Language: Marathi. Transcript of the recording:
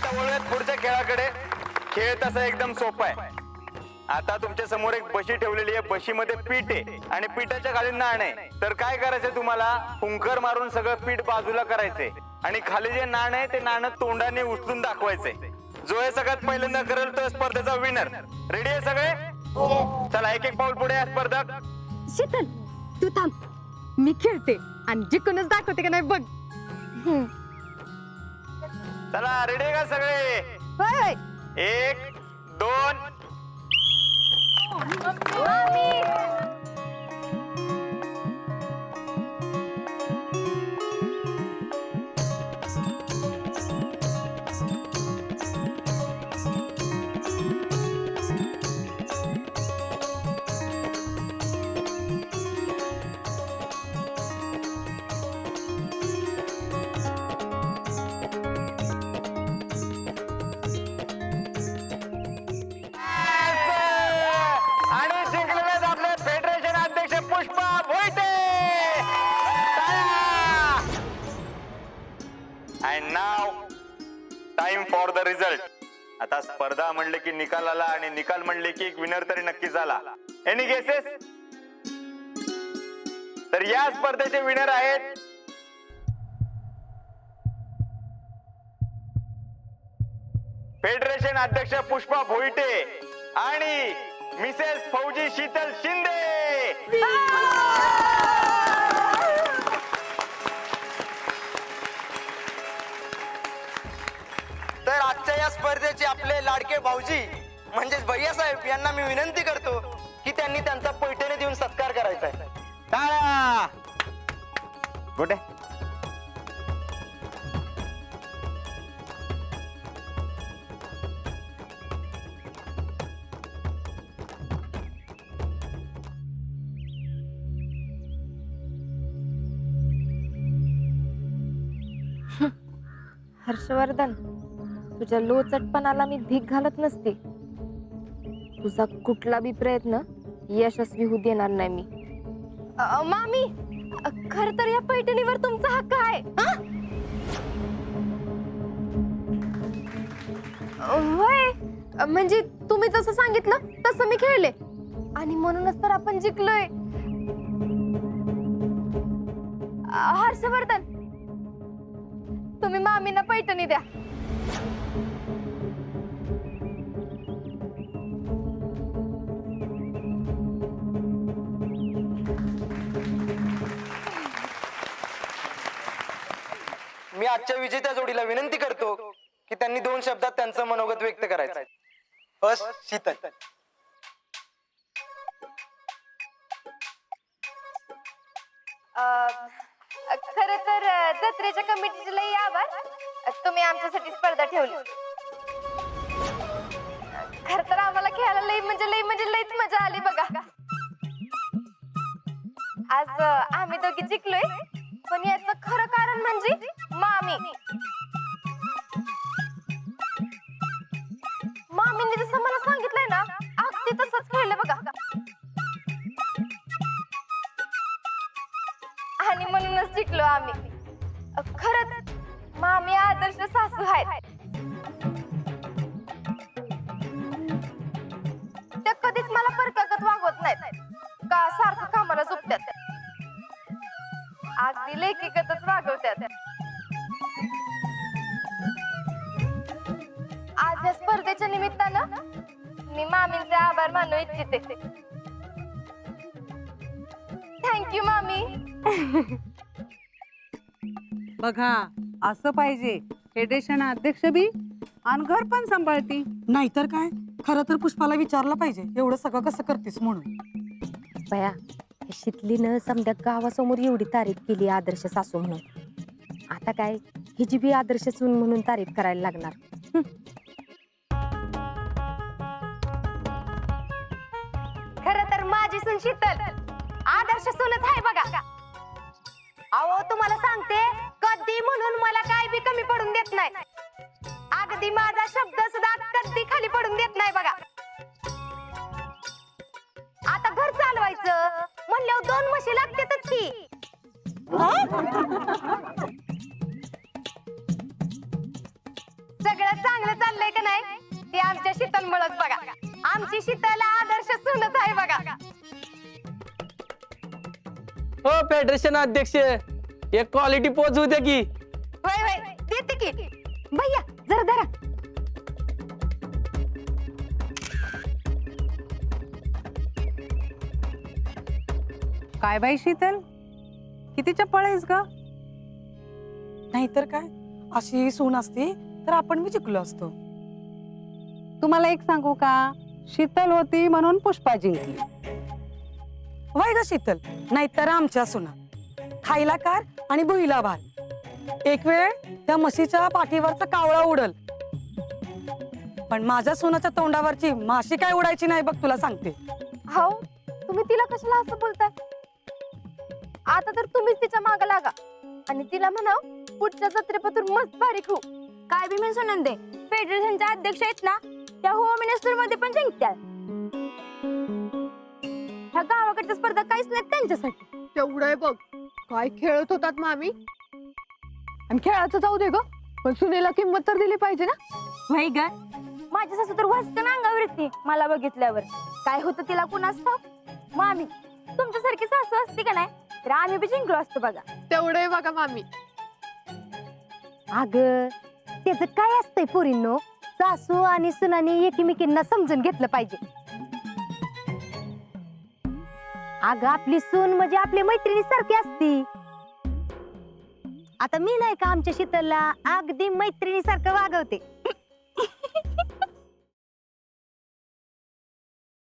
आता वळूयात पुढच्या खेळाकडे. खेळ तसा एकदम सोपा आहे. आता तुमच्या समोर एक बशी ठेवलेली आहे. बशीमध्ये पीठ आहे आणि पिठाच्या खाली नाण आहे. तर काय करायचंय तुम्हाला, फुंकर मारून सगळं पीठ बाजूला करायचंय आणि खाली जे नाण आहे ते नाणं तोंडाने उचलून दाखवायचंय. जो हे सगळ्यात पहिल्यांदा करेल तो स्पर्धेचा विनर. रेडी आहे सगळे? चला एक एक पाऊल पुढे या स्पर्धक. शीतल तू थांब, मी खेळते आणि जिंकूनच दाखवते का नाही बघ. चला रेडी आहे का सगळे? होय होय. 1 2 आणि जिंकलेले आहेत आपले फेडरेशन अध्यक्ष Pushpa Bhoite. And now time for the result. आता स्पर्धा म्हणले की निकाल आला आणि निकाल म्हणले की एक विनर तरी नक्कीच आला. Any guesses? तर या स्पर्धेचे विनर आहेत फेडरेशन अध्यक्ष पुष्पा भोईटे आणि मिसेस फौजी शीतल शिंदे. तर आजच्या या स्पर्धेचे आपले लाडके भाऊजी म्हणजेच भैया साहेब यांना मी विनंती करतो की त्यांनी त्यांचा पैठणी देऊन सत्कार करायचा आहे. टाळ्या. कुठे हर्षवर्धन, तुझ्या लोचटपणाला मी भीक घालत नसते. तुझा कुठला बी प्रयत्न यशस्वी होऊ देणार नाही मी. मामी, खर तर या पैठणीवर तुमचा हक्क आहे. होय, म्हणजे तुम्ही जसं सांगितलं तसं मी खेळले आणि म्हणूनच तर आपण जिंकलोय. हर्षवर्धन, तुम्ही मामींना पैठणी द्या. मी आजच्या विजेत्या जोडीला विनंती करतो की त्यांनी 2 शब्दात त्यांचं मनोगत व्यक्त करायचं. बस शीतल. खर तर जत्रेच्या कमिटीचे लई आभार. तुम्ही आमच्यासाठी स्पर्धा ठेवली. खर तर आम्हाला खेळायला लई लईच मजा आली बघा. आज आम्ही दोघी जिंकलोय, पण याचं खरं कारण म्हणजे मामीने जसं मला सांगितलंय ना, अगदी तसंच खेळलं बघा. आणि म्हणूनच जिंकलो आम्ही. खरंच मामी आदर्श सासू आहेत. त्या कधीच मला परकागत वागवत नाहीत का सारखं कामाला झोपत्यात. अगदी लेकीगतच वागवत्यात. आज या स्पर्धेच्या निमित्तानं मी मामींचे आभार मानू इच्छिते. थँक्यू मामी. बघा, असं पाहिजे. फेडरेशन अध्यक्ष बी आणि घर पण सांभाळती. नाहीतर काय. खरं तर पुष्पाला विचारलं पाहिजे एवढं सगळं कसं करतेस म्हणून. बया, शितलीनं समजा गावासमोर एवढी तारीफ केली आदर्श सासू म्हणून. आता काय हिची बी आदर्श सून म्हणून तारीफ करायला लागणार. खरं तर माझी सून शीतल आदर्श सूनच आहे बघा. अहो तुम्हाला सांगते, कधी म्हणून मला काय बी कमी पडून देत नाही. अगदी माझा शब्द सुद्धा कधी खाली पडून देत नाही बघा. आता घर चालवायचं म्हणल्यावर 2 म्हशी लागतातच की. सगळं चांगलं चाललंय का नाही ते आमच्या शीतलमुळेच बघा. आमची शीतल आदर्श सूनच आहे बघा. हो फेडरेशन अध्यक्ष, एक क्वालिटी पोच द्या की. वय वय देते की. भैया जरा धरा. काय बाई शीतल, किती चप्पळ आहेस ग? नाहीतर काय, अशी सून असती तर आपण बी जिंकलो असतो. तुम्हाला एक सांगू का, शीतल होती म्हणून पुष्पा जिंकली. वाय ग शीतल, नाहीतर आमच्या सुना खायला कार आणि भुईला भार. एक वेळ त्या म्हशीच्या पाठीवरचा कावळा उडल, पण माझ्या सोनाच्या तोंडावरची माशी काय उडायची नाही बघ, तुला सांगते. हो तुम्ही तिला कशाला असं बोलताय? आता तर तुम्हीच तिच्या माग लागा आणि तिला म्हणाव पुढच्या जत्रेपासून मस्त भारी खाऊ. काय बी मी सुनंदे, फेडरेशनच्या अध्यक्ष आहेत ना, त्या होम मिनिस्टर मध्ये पण जिंकत्या. ह्या गावाकडच्या स्पर्धा काहीच नाहीत त्यांच्यासाठी. तेवढंय बघ, काय खेळत होतात मामी. आणि खेळाचं जाऊ दे ग, पण सुनेला किंमत तर दिली पाहिजे ना. वय ग, माझी सासू तर वाचकन अंगावर येते मला बघितल्यावर. काय होतं तिला कुणाच ठाऊक. मामी तुमच्यासारखी सासू असती का नाही तर आम्ही बी जिंकलो असतो बघा. तेवढंय बघा मामी. अग त्याच काय असतंय पोरींनो, सासू आणि सुनानी एकमेकींना समजून घेतलं पाहिजे. अग आपली सून म्हणजे आपली मैत्रिणी सारखी असती. आता मी नाही का आमच्या शीतलला अगदी मैत्रिणी सारखं वागवते.